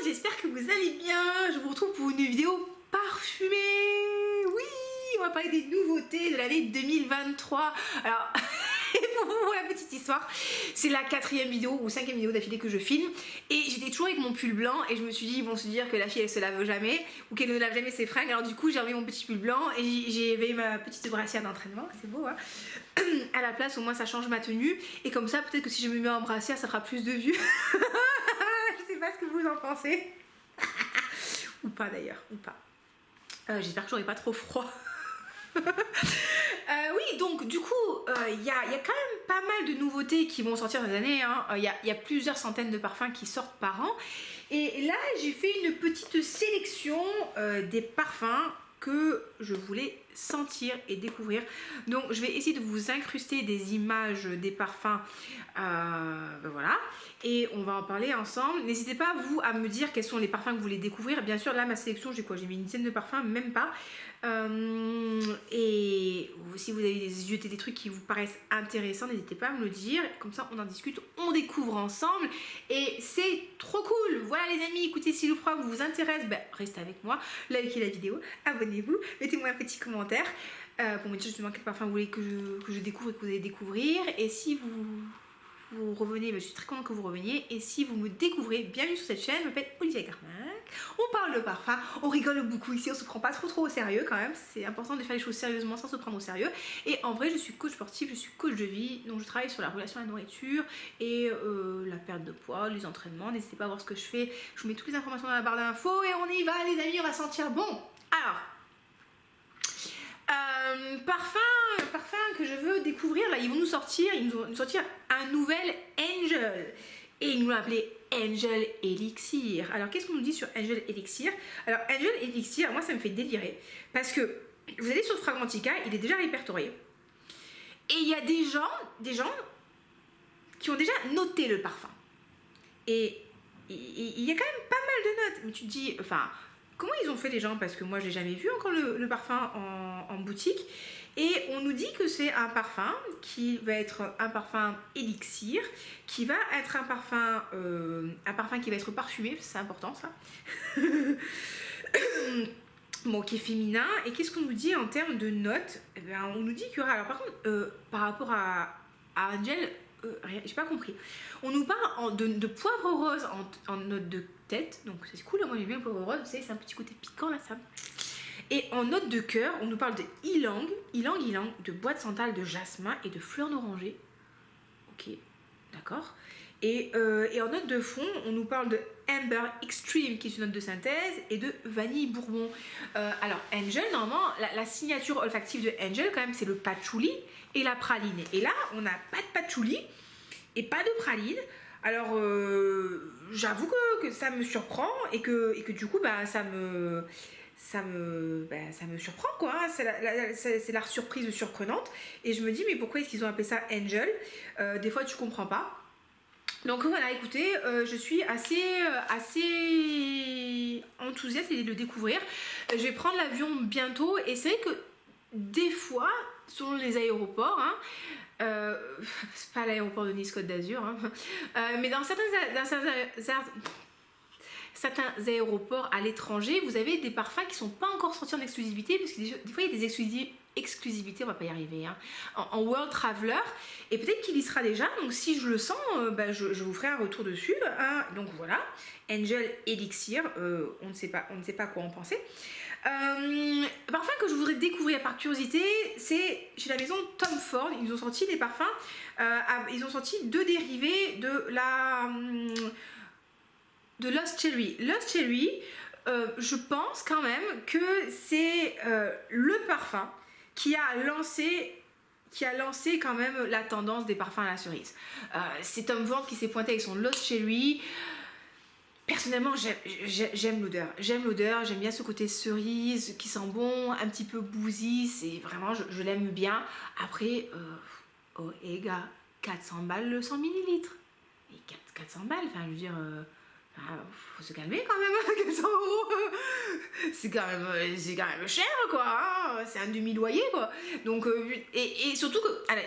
j'espère que vous allez bien. Je vous retrouve pour une vidéo parfumée. Oui, on va parler des nouveautés de l'année 2023. Alors, pour la petite histoire, c'est la 4e vidéo ou 5e vidéo d'affilée que je filme. Et j'étais toujours avec mon pull blanc et je me suis dit, ils vont se dire que la fille elle se lave jamais ou qu'elle ne lave jamais ses fringues. Alors du coup, j'ai remis mon petit pull blanc et j'ai mis ma petite brassière d'entraînement. C'est beau, hein. À la place, au moins ça change ma tenue. Et comme ça, peut-être que si je me mets en brassière, ça fera plus de vues. Je sais pas ce que vous en pensez. Ou pas d'ailleurs, ou pas. J'espère que j'aurai pas trop froid. Oui, donc du coup, il y a quand même pas mal de nouveautés qui vont sortir cette année. Il y a plusieurs centaines de parfums qui sortent par an. Et là, j'ai fait une petite sélection des parfums que je voulais sentir et découvrir. Donc je vais essayer de vous incruster des images des parfums, voilà, et on va en parler ensemble. N'hésitez pas vous à me dire quels sont les parfums que vous voulez découvrir. Bien sûr, là ma sélection, j'ai quoi, j'ai mis une dizaine de parfums, même pas. Et si vous avez jeté des trucs qui vous paraissent intéressants, n'hésitez pas à me le dire, comme ça on en discute, on découvre ensemble et c'est trop cool. Voilà les amis, écoutez, si le programme vous intéresse, restez avec moi, likez la vidéo, abonnez-vous, mettez-moi un petit commentaire pour me dire justement quel parfum vous voulez que je découvre et que vous allez découvrir. Et si vous revenez, je suis très contente que vous reveniez. Et si vous me découvrez, bienvenue sur cette chaîne, je m'appelle Olivia Carmack. On parle de parfum, on rigole beaucoup ici, on se prend pas trop au sérieux quand même. C'est important de faire les choses sérieusement sans se prendre au sérieux. Et en vrai, je suis coach sportif, je suis coach de vie, donc je travaille sur la relation à la nourriture et la perte de poids, les entraînements. N'hésitez pas à voir ce que je fais. Je vous mets toutes les informations dans la barre d'infos et on y va les amis, on va sentir bon. Alors, parfum que je veux découvrir, là ils vont nous sortir, un nouvel Angel et ils nous l'ont appelé Angel Elixir. Alors qu'est-ce qu'on nous dit sur Angel Elixir? Alors Angel Elixir, moi ça me fait délirer parce que vous allez sur Fragrantica, il est déjà répertorié et il y a des gens qui ont déjà noté le parfum et il y a quand même pas mal de notes, mais tu te dis, enfin, comment ils ont fait les gens? Parce que moi, je n'ai jamais vu encore le parfum en boutique. Et on nous dit que c'est un parfum qui va être un parfum élixir, qui va être un parfum qui va être parfumé, c'est important ça. Bon, qui est féminin. Et qu'est-ce qu'on nous dit en termes de notes? Eh bien, on nous dit qu'il y aura... Alors par contre, par rapport à Angel, j'ai pas compris. On nous parle de poivre rose en note de tête, donc c'est cool, moi j'aime bien le poivre rose, vous savez, c'est un petit côté piquant là, ça. Et en note de cœur, on nous parle de ylang, de bois de santal, de jasmin et de fleurs d'oranger. Ok, d'accord. Et en note de fond, on nous parle de Amber Extreme, qui est une note de synthèse, et de vanille bourbon. Alors, Angel, normalement, la signature olfactive de Angel, quand même, c'est le patchouli et la praline. Et là, on n'a pas de patchouli et pas de praline. Alors, j'avoue que ça me surprend et que du coup, ça me surprend quoi, c'est la surprise surprenante et je me dis mais pourquoi est-ce qu'ils ont appelé ça Angel? Des fois tu comprends pas. Donc voilà, écoutez, je suis assez enthousiaste de le découvrir. Je vais prendre l'avion bientôt et c'est vrai que des fois, selon les aéroports, c'est pas l'aéroport de Nice Côte d'Azur, mais dans certains aéroports à l'étranger, vous avez des parfums qui sont pas encore sortis en exclusivité, parce que des fois il y a des exclusivités, on va pas y arriver, en World Traveler, et peut-être qu'il y sera déjà, donc si je le sens, je vous ferai un retour dessus, donc voilà, Angel Elixir, on ne sait pas quoi en penser. Parfum que je voudrais découvrir par curiosité, c'est chez la maison Tom Ford. Ils ont sorti des parfums, ils ont sorti 2 dérivés de Lost Cherry. Lost Cherry, je pense quand même que c'est le parfum qui a lancé quand même la tendance des parfums à la cerise. C'est Tom Ford qui s'est pointé avec son Lost Cherry. Personnellement, j'aime l'odeur, j'aime bien ce côté cerise qui sent bon, un petit peu bousy, c'est vraiment, je l'aime bien. Après, oh les gars, 400 balles le 100 ml. Et 400 balles, enfin je veux dire, faut se calmer quand même, 400 €, c'est quand même cher quoi, c'est un demi-loyer quoi. Donc, et surtout que, allez,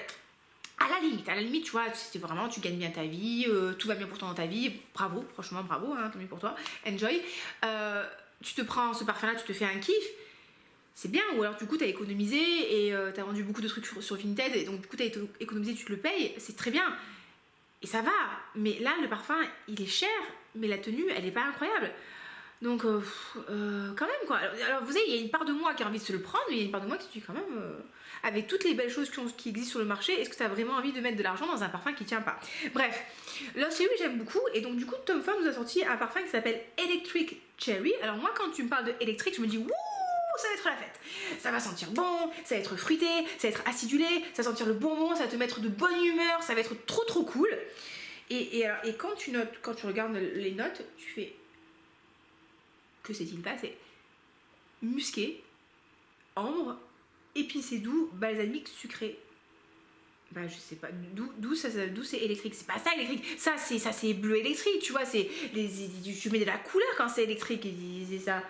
à la limite, tu vois, c'est vraiment, tu gagnes bien ta vie, tout va bien pour toi dans ta vie, bravo, franchement, bravo, hein, tant mieux pour toi, enjoy. Tu te prends ce parfum-là, tu te fais un kiff, c'est bien, ou alors du coup, t'as économisé et t'as vendu beaucoup de trucs sur Vinted, et donc du coup, t'as économisé, tu te le payes, c'est très bien, et ça va, mais là, le parfum, il est cher, mais la tenue, elle est pas incroyable. Donc, quand même, quoi. Alors, vous savez, il y a une part de moi qui a envie de se le prendre, mais il y a une part de moi qui se dit quand même, avec toutes les belles choses qui existent sur le marché, est-ce que tu as vraiment envie de mettre de l'argent dans un parfum qui tient pas? Bref, Lost Cherry, j'aime beaucoup. Et donc, du coup, Tom Ford nous a sorti un parfum qui s'appelle Electric Cherry. Alors, moi, quand tu me parles de électrique, je me dis, wouh, ça va être la fête. Ça va sentir bon, ça va être fruité, ça va être acidulé, ça va sentir le bonbon, ça va te mettre de bonne humeur, ça va être trop, trop cool. Et quand tu notes, quand tu regardes les notes, tu fais, que s'est-il passé? Musqué, ambre, épicé doux, balsamique, sucré. Bah je sais pas, d'où c'est électrique, c'est pas ça électrique, ça c'est bleu électrique, tu vois, c'est tu mets de la couleur quand c'est électrique, c'est ça.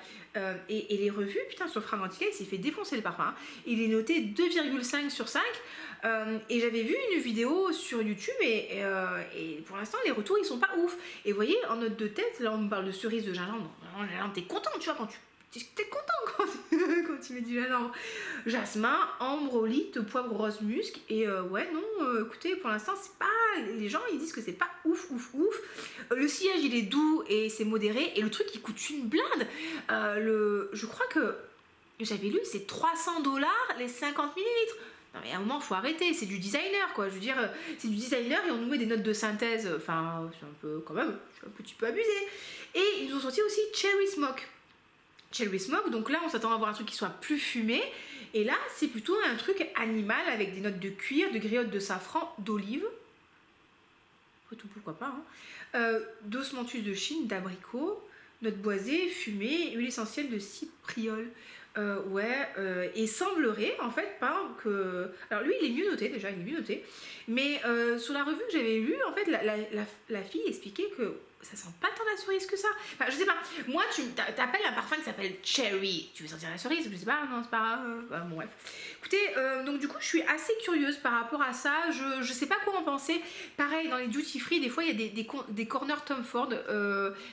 Et les revues, putain, sur Fragrantica, il s'est fait défoncer le parfum, hein. Il est noté 2,5 sur 5, et j'avais vu une vidéo sur YouTube, et pour l'instant les retours ils sont pas ouf. Et vous voyez, en note de tête, là on me parle de cerise de gingembre, gingembre, t'es content, tu vois, quand t'es content quand tu mets du gingembre. Jasmin, ambre, olite, poivre, rose, musc. Et ouais, non, écoutez, pour l'instant, c'est pas. Les gens, ils disent que c'est pas ouf. Le sillage, il est doux et c'est modéré. Et le truc, il coûte une blinde. Je crois que j'avais lu, c'est 300$ les 50 millilitres. Non, mais à un moment, faut arrêter. C'est du designer, quoi. Je veux dire, c'est du designer et on nous met des notes de synthèse. Enfin, c'est un peu, quand même, c'est un petit peu abusé. Et ils nous ont sorti aussi Cherry Smoke. Donc là, on s'attend à avoir un truc qui soit plus fumé. Et là, c'est plutôt un truc animal avec des notes de cuir, de griotte de safran, d'olive. Tout, pourquoi pas. Hein. D'osmanthus de Chine, d'abricot, notes boisées, fumée, huile essentielle de cypriole. Et semblerait en fait pas que. Alors lui, il est mieux noté déjà, Mais sur la revue que j'avais lue, en fait, la fille expliquait que ça sent pas tant la cerise que ça. Enfin, je sais pas. Moi, tu t'appelles un parfum qui s'appelle Cherry. Tu veux sentir la cerise? Je sais pas, non, c'est pas. Bon, bref. Écoutez, donc du coup, je suis assez curieuse par rapport à ça. Je sais pas quoi en penser. Pareil, dans les duty free, des fois, il y a des corners Tom Ford.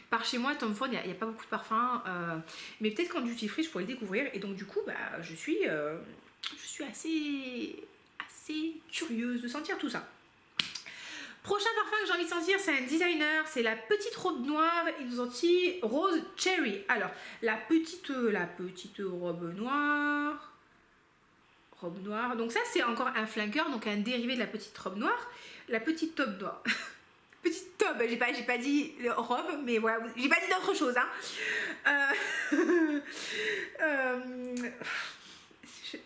Par chez moi, Tom Ford, il n'y a pas beaucoup de parfums. Mais peut-être qu'en duty free, je pourrais le découvrir. Et donc, du coup, bah, je suis assez curieuse de sentir tout ça. Prochain parfum que j'ai envie de sentir, c'est un designer, c'est la petite robe noire. Ils nous ont dit Rose Cherry. Alors, la petite robe noire. Donc ça, c'est encore un flanker, donc un dérivé de la petite robe noire. La petite tobe noire. Petite tobe, j'ai pas dit robe, mais voilà, j'ai pas dit d'autre chose. Hein.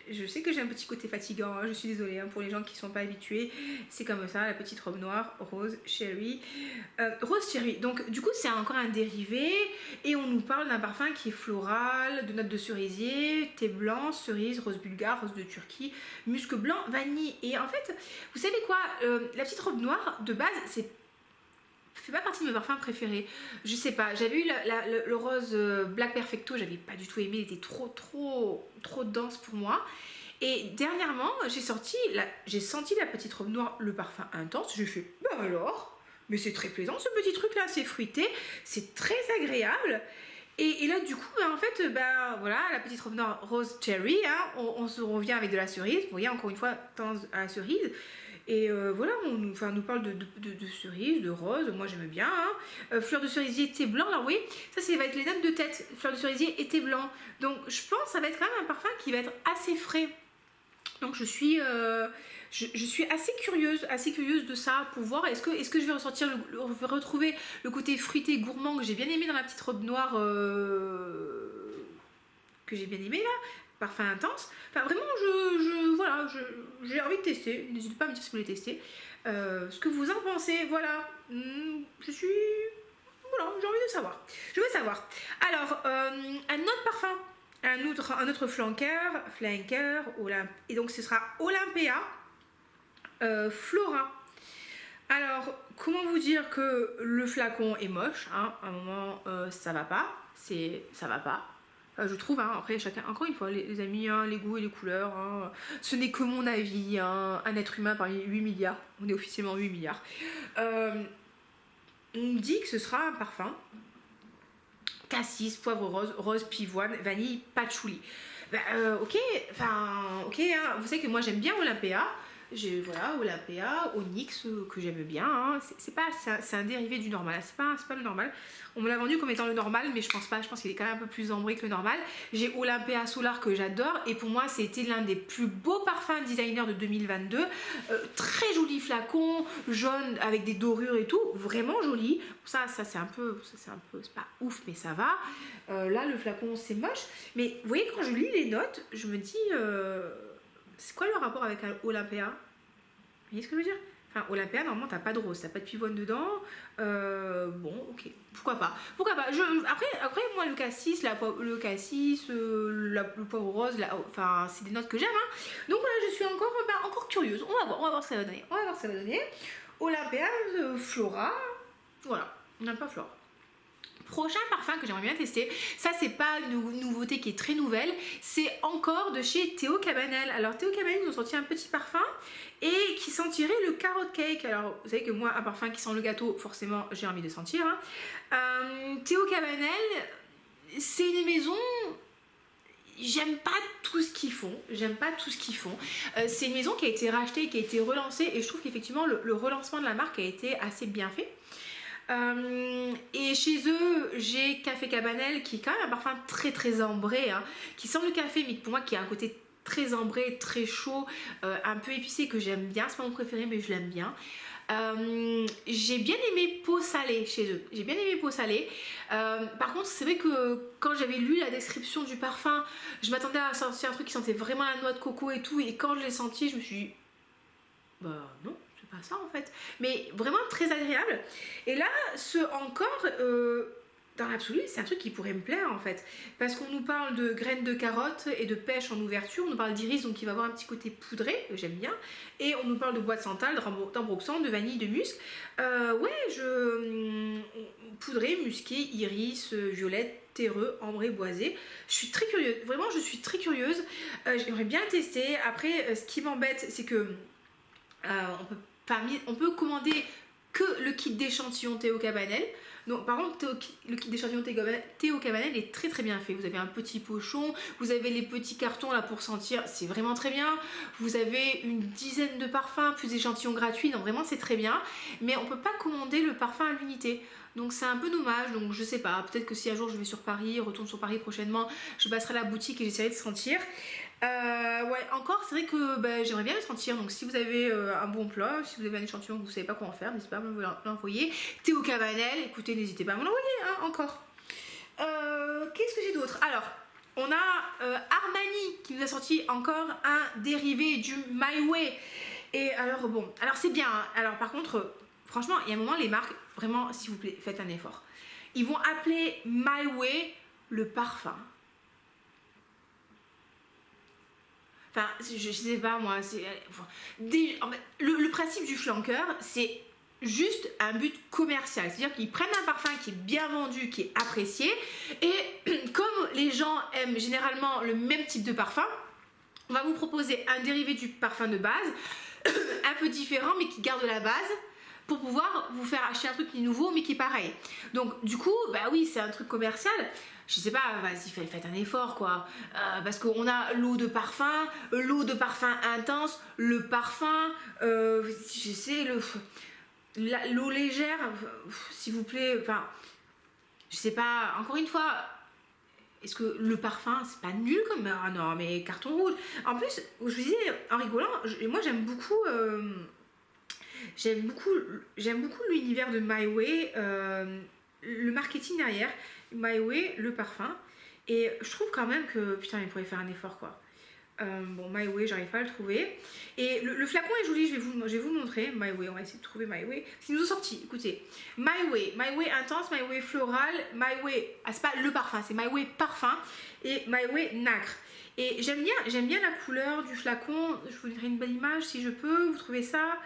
Je sais que j'ai un petit côté fatigant, hein, je suis désolée pour les gens qui ne sont pas habitués. C'est comme ça, la petite robe noire, Rose Cherry. Donc du coup, c'est encore un dérivé. Et on nous parle d'un parfum qui est floral, de notes de cerisier, thé blanc, cerise, rose bulgare, rose de Turquie, musc blanc, vanille. Et en fait, vous savez quoi, la petite robe noire, de base, fait pas partie de mes parfums préférés. Je sais pas, j'avais eu le rose Black Perfecto, j'avais pas du tout aimé, il était trop dense pour moi. Et dernièrement, j'ai senti la petite robe noire, le parfum intense, j'ai fait, bah alors, mais c'est très plaisant ce petit truc là, c'est fruité, c'est très agréable. Et là du coup, bah, en fait, bah voilà, la petite robe noire Rose Cherry, hein, on se revient avec de la cerise, vous voyez encore une fois, tendance à la cerise. Et voilà, on nous parle de cerises, de roses, moi j'aime bien. Hein. Fleur de cerisier, thé blanc, alors oui, ça va être les notes de tête, fleur de cerisier et thé blanc. Donc je pense que ça va être quand même un parfum qui va être assez frais. Donc je suis assez curieuse de ça pour voir est-ce que je vais retrouver le côté fruité gourmand que j'ai bien aimé dans la petite robe noire que j'ai bien aimé là. Parfum intense. Enfin, vraiment, j'ai envie de tester. N'hésitez pas à me dire si vous voulez tester. Ce que vous en pensez, voilà. J'ai envie de savoir. Je veux savoir. Alors, un autre parfum, un autre flanker, et donc ce sera Olympea Flora. Alors, comment vous dire que le flacon est moche, hein, à un moment, ça va pas. Je trouve, hein, après chacun, encore une fois, les amis, hein, les goûts et les couleurs, hein, ce n'est que mon avis, hein, un être humain parmi 8 milliards, on est officiellement 8 milliards. On me dit que ce sera un parfum cassis, poivre rose, rose pivoine, vanille, patchouli. Ok, ok, hein, vous savez que moi j'aime bien Olympia. J'ai voilà Olympia, Onyx que j'aime bien. Hein. C'est un dérivé du normal. C'est pas le normal. On me l'a vendu comme étant le normal, mais je pense pas. Je pense qu'il est quand même un peu plus ambré que le normal. J'ai Olympia Solar que j'adore et pour moi c'était l'un des plus beaux parfums designer de 2022. Très joli flacon, jaune avec des dorures et tout, vraiment joli. Ça c'est un peu, c'est pas ouf, mais ça va. Là le flacon c'est moche, mais vous voyez quand je lis les notes, je me dis c'est quoi le rapport avec Olympia? Vous voyez ce que je veux dire? Enfin, Olympia, normalement, t'as pas de rose, t'as pas de pivoine dedans. Bon, ok, pourquoi pas. Pourquoi pas. Après, moi, le cassis, le poivre rose, enfin, c'est des notes que j'aime. Hein. Donc voilà, je suis encore curieuse. On va voir ce que ça va donner. Olympia, Flora, voilà, on n'a pas Flora. Prochain parfum que j'aimerais bien tester, ça c'est pas une nouveauté qui est très nouvelle, c'est encore de chez Théo Cabanel. Alors Théo Cabanel ils ont sorti un petit parfum et qui sentirait le carrot cake. Alors vous savez que moi un parfum qui sent le gâteau, forcément j'ai envie de sentir. Hein. Théo Cabanel, c'est une maison. J'aime pas tout ce qu'ils font, c'est une maison qui a été rachetée, qui a été relancée et je trouve qu'effectivement le relancement de la marque a été assez bien fait. Et chez eux j'ai Café Cabanel qui est quand même un parfum très ambré hein, qui sent le café mais pour moi qui a un côté très ambré, très chaud, un peu épicé que j'aime bien, c'est pas mon préféré mais je l'aime bien. J'ai bien aimé peau salée chez eux, par contre c'est vrai que quand j'avais lu la description du parfum je m'attendais à sentir un truc qui sentait vraiment la noix de coco et tout et quand je l'ai senti je me suis dit bah non pas ça en fait, mais vraiment très agréable. Et là, dans l'absolu, c'est un truc qui pourrait me plaire en fait, parce qu'on nous parle de graines de carotte et de pêche en ouverture, on nous parle d'iris donc qui va avoir un petit côté poudré, j'aime bien, et on nous parle de bois de santal, d'ambroxan, de vanille, de musc. Poudré, musqué, iris, violette, terreux, ambré, boisé. Je suis très curieuse, vraiment je suis très curieuse. J'aimerais bien le tester. Après, ce qui m'embête, c'est que on peut commander que le kit d'échantillon Théo Cabanel. Donc, par contre, le kit d'échantillon Théo Cabanel est très bien fait. Vous avez un petit pochon, vous avez les petits cartons là pour sentir, c'est vraiment très bien. Vous avez une dizaine de parfums plus d'échantillons gratuits, donc vraiment c'est très bien. Mais on peut pas commander le parfum à l'unité. Donc c'est un peu dommage, donc je sais pas, peut-être que si un jour je vais sur Paris, retourne sur Paris prochainement, je passerai à la boutique et j'essaierai de sentir. Encore c'est vrai que j'aimerais bien le sentir, donc si vous avez un bon plat, si vous avez un échantillon que vous savez pas comment faire, n'hésitez pas à me l'envoyer. Théo Cabanel, écoutez, n'hésitez pas à me l'envoyer, hein, encore. Qu'est-ce que j'ai d'autre? Alors, on a Armani qui nous a sorti encore un dérivé du My Way. Et alors c'est bien, hein. Alors par contre, franchement, il y a un moment, les marques, vraiment, s'il vous plaît, faites un effort. Ils vont appeler My Way le parfum. Enfin, je sais pas moi, le principe du flanqueur, c'est juste un but commercial. C'est-à-dire qu'ils prennent un parfum qui est bien vendu, qui est apprécié, et comme les gens aiment généralement le même type de parfum, on va vous proposer un dérivé du parfum de base, un peu différent, mais qui garde la base, pour pouvoir vous faire acheter un truc qui est nouveau, mais qui est pareil. Donc, du coup, bah oui, c'est un truc commercial. Je sais pas, vas-y, faites un effort quoi. Parce qu'on a l'eau de parfum intense, le parfum, je sais, l'eau légère, s'il vous plaît, enfin, je sais pas, encore une fois, est-ce que le parfum, c'est pas nul comme. Ah non, mais carton rouge. En plus, je vous disais, en rigolant, moi j'aime beaucoup. J'aime beaucoup l'univers de My Way, le marketing derrière. My Way, le parfum. Et je trouve quand même que, putain, il pourrait faire un effort, quoi. My Way, j'arrive pas à le trouver. Et le flacon est joli, je vais vous le montrer. My Way, on va essayer de trouver My Way. Ils nous ont sorti, écoutez. My Way intense, My Way floral, My Way... Ah, c'est pas le parfum, c'est My Way parfum. Et My Way nacre. Et j'aime bien la couleur du flacon. Je vous donnerai une belle image si je peux. Vous trouvez ça?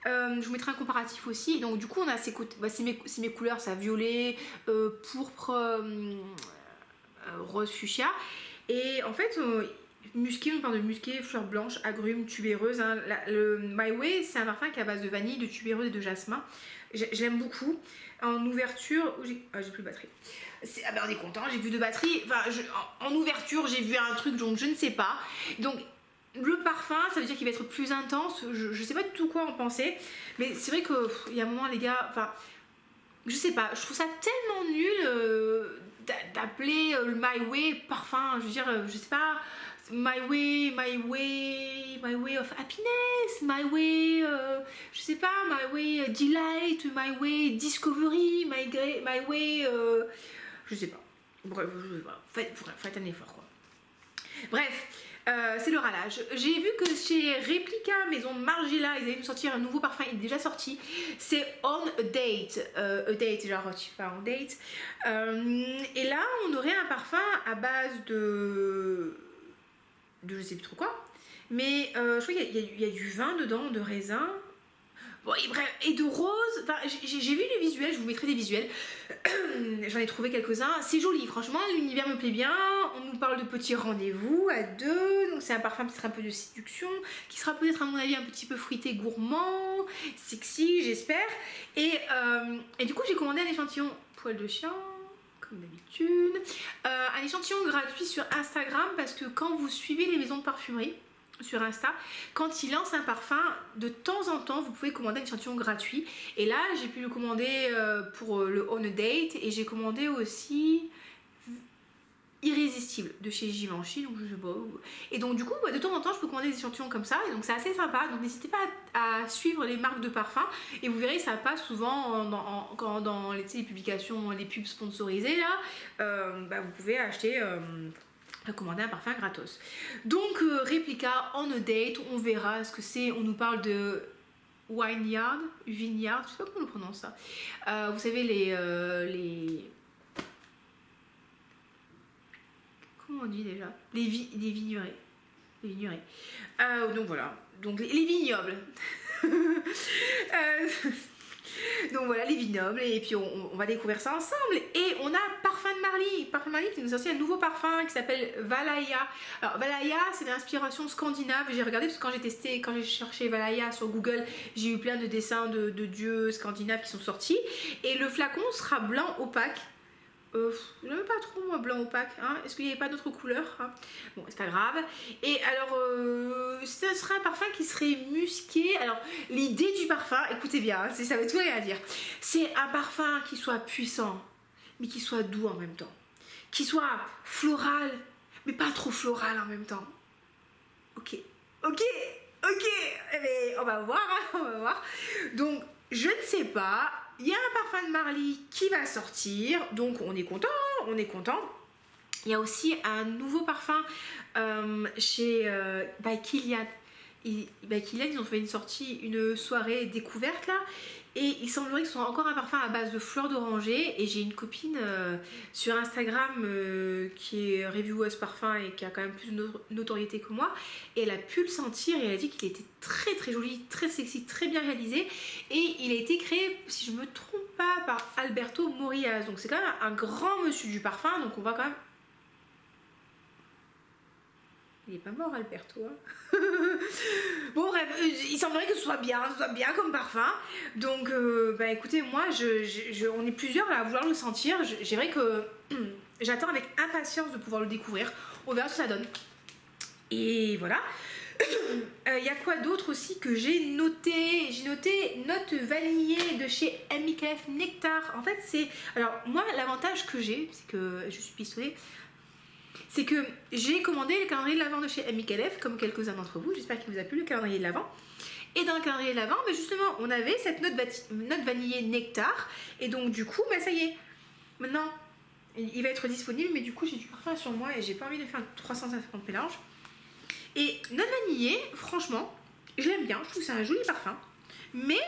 Je vous mettrai un comparatif aussi. Donc du coup on a c'est mes couleurs, ça violet, pourpre, rose fuchsia. Et en fait, musqué, on parle de musqué, fleurs blanches, agrumes, tubéreuses. Hein. Le My Way, c'est un parfum qui est à base de vanille, de tubéreuse et de jasmin. Je l'aime beaucoup. En ouverture, j'ai plus de batterie. Ah ben on est content, j'ai plus de batterie. Enfin, en ouverture, j'ai vu un truc dont je ne sais pas. Donc, le parfum, ça veut dire qu'il va être plus intense. Je sais pas du tout quoi en penser. Mais c'est vrai qu'il y a un moment, les gars, enfin, je sais pas, je trouve ça tellement nul d'appeler le My Way parfum. Je veux dire, je sais pas, My Way, My Way of Happiness, My Way, je sais pas, My Way Delight, My Way Discovery, My Way, je sais pas. Bref, faites un effort quoi. Bref. C'est le râlage. J'ai vu que chez Replica, maison Margiela, ils allaient nous sortir un nouveau parfum, il est déjà sorti. C'est On a Date. A date, genre tu pars en date. Et là, on aurait un parfum à base de je sais plus trop quoi. Mais je crois qu'il y a du vin dedans, de raisin. Bon, et bref, et de rose, enfin, j'ai vu les visuels, je vous mettrai des visuels, j'en ai trouvé quelques-uns, c'est joli, franchement, l'univers me plaît bien, on nous parle de petits rendez-vous à deux, donc c'est un parfum qui sera un peu de séduction, qui sera peut-être à mon avis un petit peu fruité, gourmand, sexy, j'espère, et du coup j'ai commandé un échantillon poil de chien, comme d'habitude, un échantillon gratuit sur Instagram, parce que quand vous suivez les maisons de parfumerie, sur Insta, quand ils lancent un parfum, de temps en temps, vous pouvez commander un échantillon gratuit. Et là, j'ai pu le commander pour le On a Date et j'ai commandé aussi Irrésistible de chez Givenchy, donc je sais pas. Et donc du coup, de temps en temps, je peux commander des échantillons comme ça, et donc c'est assez sympa. Donc n'hésitez pas à suivre les marques de parfums et vous verrez, ça passe souvent dans les publications, les pubs sponsorisées là. Vous pouvez acheter. Commander un parfum gratos. Donc Replica On a Date, on verra ce que c'est. On nous parle de Vineyard, je sais pas comment on prononce ça. Vous savez les comment on dit déjà, les vignerets. Donc voilà, donc les vignobles. Donc voilà, les vignobles, et puis on va découvrir ça ensemble. Et on a Parfum de Marly qui nous a sorti un nouveau parfum qui s'appelle Valaya. Alors Valaya, c'est d'inspiration scandinave. J'ai regardé parce que quand j'ai cherché Valaya sur Google, j'ai eu plein de dessins de dieux scandinaves qui sont sortis. Et le flacon sera blanc opaque. Je n'aime pas trop moi blanc opaque, hein. Est-ce qu'il n'y avait pas d'autres couleurs, hein? Bon, c'est pas grave. Et alors ce serait un parfum qui serait musqué. Alors l'idée du parfum, écoutez bien, hein, ça veut tout rien dire, c'est un parfum qui soit puissant mais qui soit doux en même temps, qui soit floral mais pas trop floral en même temps. Ok, mais on va voir, hein, on va voir. Donc je ne sais pas. Il y a un parfum de Marly qui va sortir, donc on est content. Il y a aussi un nouveau parfum chez by Kilian. Kilian, ils ont fait une soirée découverte là, et il semblerait que ce soit encore un parfum à base de fleurs d'oranger. Et j'ai une copine sur Instagram qui est revieweuse parfum et qui a quand même plus de notoriété que moi, et elle a pu le sentir et elle a dit qu'il était très très joli, très sexy, très bien réalisé, et il a été créé, si je me trompe pas, par Alberto Morillas. Donc c'est quand même un grand monsieur du parfum, donc on va quand même... Il est pas mort, Alberto. Hein. Bon, bref, il semblerait que ce soit bien comme parfum. Donc, écoutez, moi, on est plusieurs à vouloir le sentir. J'ai vrai que j'attends avec impatience de pouvoir le découvrir. On verra ce que ça donne. Et voilà. Il y a quoi d'autre aussi que j'ai noté? J'ai noté note vanillée de chez MKF Nectar. En fait, c'est... Alors, moi, l'avantage que j'ai, c'est que je suis pistonnée, c'est que j'ai commandé le calendrier de l'Avent de chez MKF, comme quelques-uns d'entre vous. J'espère qu'il vous a plu, le calendrier de l'Avent. Et dans le calendrier de l'Avent, justement, on avait cette note vanillée nectar. Et donc, du coup, ça y est. Maintenant, il va être disponible, mais du coup, j'ai du parfum sur moi et j'ai pas envie de faire 350 mélanges. Et note vanillée, franchement, je l'aime bien. Je trouve que c'est un joli parfum. Mais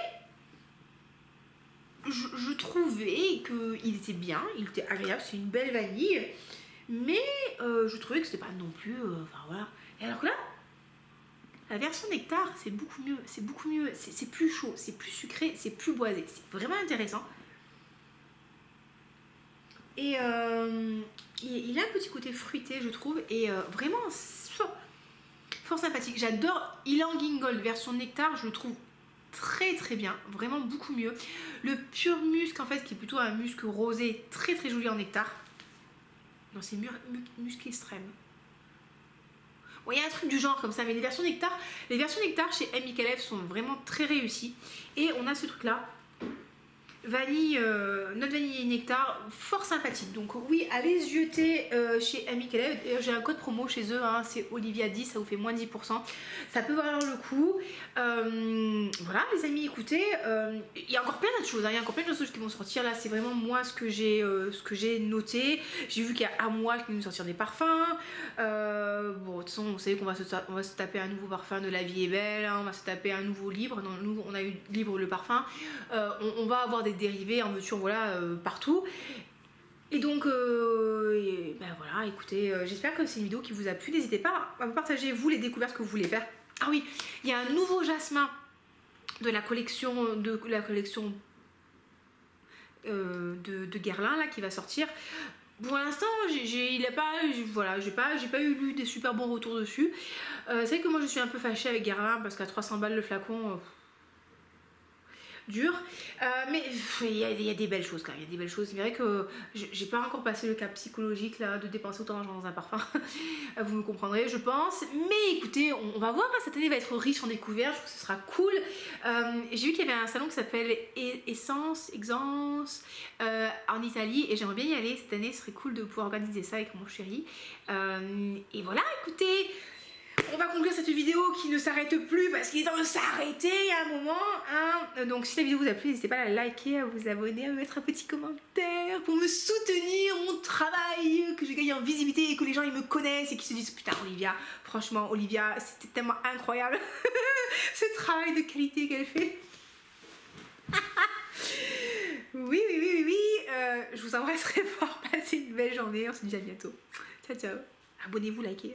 je trouvais qu'il était bien, il était agréable, c'est une belle vanille. Mais je trouvais que c'était pas non plus... Enfin voilà. Et alors que là, la version nectar, c'est beaucoup mieux. C'est plus chaud, c'est plus sucré, c'est plus boisé. C'est vraiment intéressant. Et il a un petit côté fruité, je trouve, et vraiment fort sympathique. J'adore Ylang Gold version nectar, je le trouve très très bien, vraiment beaucoup mieux. Le pur musc en fait, qui est plutôt un musc rosé, très très joli en nectar. Non, c'est musc extrême. Bon, il y a un truc du genre comme ça, mais les versions nectar chez M. Micallef sont vraiment très réussies. Et on a ce truc là, vanille, note vanille et nectar, fort sympathique. Donc oui, allez jeter chez M. Micallef. J'ai un code promo chez eux, hein, c'est Olivia10, ça vous fait moins 10%. Ça peut valoir le coup. Voilà les amis, écoutez, il y a encore plein d'autres choses, hein, il y a encore plein d'autres choses qui vont sortir. Là c'est vraiment moi ce que j'ai noté. J'ai vu qu'il y a un mois qui vient nous sortir des parfums. Bon, de toute façon, vous savez qu'on va se taper un nouveau parfum de La Vie est Belle, hein, on va se taper un nouveau livre. Non, nous on a eu livre le parfum. On va avoir des dérivés en mesure, voilà, partout. Et donc, ben voilà, écoutez, j'espère que c'est une vidéo qui vous a plu. N'hésitez pas à me partager, vous, les découvertes que vous voulez faire. Ah oui, il y a un nouveau jasmin de la collection de Guerlain là qui va sortir. Pour l'instant, j'ai pas eu des super bons retours dessus. C'est vrai que moi je suis un peu fâchée avec Guerlain parce qu'à 300 balles le flacon, dur, mais il y a des belles choses quand même, il y a des belles choses. C'est vrai que j'ai pas encore passé le cap psychologique là de dépenser autant d'argent dans un parfum. Vous me comprendrez, je pense, mais écoutez, on va voir, hein, cette année va être riche en découvertes, je trouve que ce sera cool. J'ai vu qu'il y avait un salon qui s'appelle Essence en Italie et j'aimerais bien y aller cette année, ce serait cool de pouvoir organiser ça avec mon chéri. Et voilà, écoutez, on va conclure cette vidéo qui ne s'arrête plus parce qu'il est temps de s'arrêter à un moment, hein. Donc si la vidéo vous a plu, n'hésitez pas à la liker, à vous abonner, à me mettre un petit commentaire pour me soutenir mon travail, que je gagne en visibilité et que les gens ils me connaissent et qu'ils se disent putain Olivia, franchement Olivia, c'était tellement incroyable ce travail de qualité qu'elle fait. Oui, je vous embrasserai fort, passez une belle journée, on se dit à bientôt. Ciao ciao, abonnez-vous, likez.